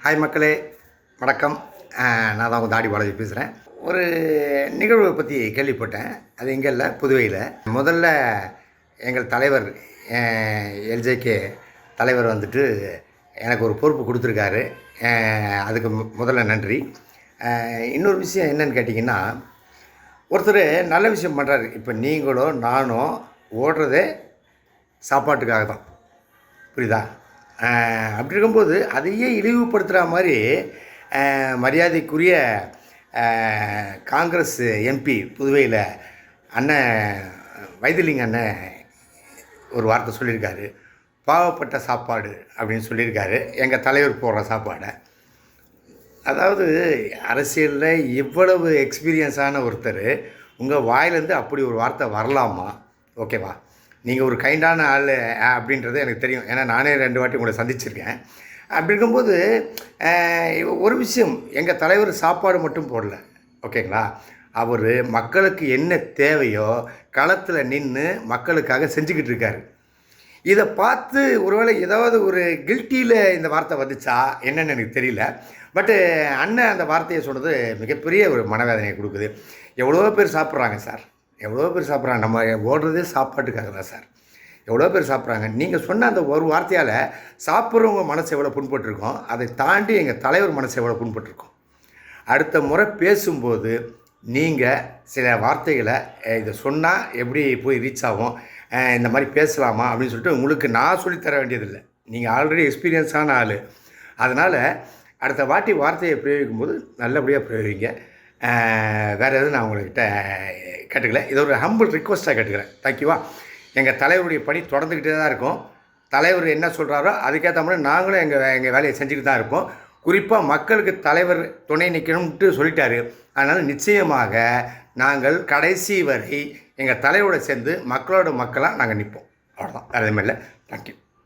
Hi மக்களே, வணக்கம். நான் தான் உங்கள் தாடி பாலாஜி பேசுகிறேன். ஒரு நிகழ்வை பற்றி கேள்விப்பட்டேன். அது எங்கே இல்லை, புதுவையில். முதல்ல எங்கள் தலைவர் எல்ஜேகே தலைவர் வந்துட்டு எனக்கு ஒரு பொறுப்பு கொடுத்துருக்காரு. அதுக்கு முதல்ல நன்றி. இன்னொரு விஷயம் என்னன்னு கேட்டிங்கன்னா, ஒருத்தர் நல்ல விஷயம் பண்ணுறாரு. இப்போ நீங்களோ நானோ ஓடுறதே சாப்பாட்டுக்காக தான், புரியுதா? அப்படி இருக்கும்போது அதையே இழிவுபடுத்துகிற மாதிரி மரியாதைக்குரிய காங்கிரஸ் எம்பி புதுவையில் அண்ணன் வைத்திலிங்க அண்ணன் ஒரு வார்த்தை சொல்லியிருக்காரு. பாவப்பட்ட சாப்பாடு அப்படின்னு சொல்லியிருக்காரு, எங்கள் தலைவர் போடுற சாப்பாடை. அதாவது அரசியலில் இவ்வளவு எக்ஸ்பீரியன்ஸான ஒருத்தர் உங்கள் வாயிலேருந்து அப்படி ஒரு வார்த்தை வரலாமா? ஓகேவா? நீங்கள் ஒரு கைண்டான ஆள் அப்படின்றது எனக்கு தெரியும். ஏன்னா நானே 2 வாட்டி உங்களை சந்திச்சிருக்கேன். அப்படி இருக்கும்போது ஒரு விஷயம், எங்கள் தலைவர் சாப்பாடு மட்டும் போடல, ஓகேங்களா? அவர் மக்களுக்கு என்ன தேவையோ களத்தில் நின்று மக்களுக்காக செஞ்சுக்கிட்டு இருக்காரு. இதை பார்த்து ஒருவேளை ஏதாவது ஒரு கில்ட்டியில் இந்த வார்த்தை வந்துச்சா என்னன்னு எனக்கு தெரியல. பட்டு அண்ணன் அந்த வார்த்தையை சொன்னது மிகப்பெரிய ஒரு மனவேதனையை கொடுக்குது. எவ்வளோ பேர் சாப்பிட்றாங்க சார், எவ்வளோ பேர் சாப்பிட்றாங்க. நம்ம ஓடுறதே சாப்பாட்டுக்காக தான் சார். எவ்வளோ பேர் சாப்பிட்றாங்க. நீங்கள் சொன்ன அந்த ஒரு வார்த்தையால் சாப்பிட்றவங்க மனசு எவ்வளோ புண்பட்டுருக்கோம், அதை தாண்டி எங்கள் தலைவர் மனசு எவ்வளோ புண்பட்டுருக்கோம். அடுத்த முறை பேசும்போது நீங்கள் சில வார்த்தைகளை இதை சொன்னால் எப்படி போய் ரீச் ஆகும், இந்த மாதிரி பேசலாமா அப்படின்னு சொல்லிட்டு உங்களுக்கு நான் சொல்லித்தர வேண்டியதில்லை. நீங்கள் ஆல்ரெடி எக்ஸ்பீரியன்ஸான ஆள். அதனால் அடுத்த வாட்டி வார்த்தையை பிரயோகிக்கும் போது நல்லபடியாக பிரயோகிங்க. வேறு எதுவும் நான் உங்கள்கிட்ட கேட்டுக்கல. இதை ஒரு ஹம்பிள் ரிக்வஸ்ட்டாக கேட்டுக்கிறேன். தேங்க்யூவா. எங்கள் தலைவருடைய பணி தொடர்ந்துக்கிட்டே தான் இருக்கும். தலைவர் என்ன சொல்கிறாரோ அதுக்கேற்ற மாதிரி நாங்களும் எங்கள் வேலையை செஞ்சுக்கிட்டு தான் இருப்போம். குறிப்பாக மக்களுக்கு தலைவர் துணை நிற்கணும்ட்டு சொல்லிட்டாரு. அதனால் நிச்சயமாக நாங்கள் கடைசி வரை எங்கள் தலைவரோட சேர்ந்து மக்களோட மக்களாக நாங்கள் நிற்போம். அவ்வளோதான், வேறு எதுவுமே இல்லை. தேங்க்யூ.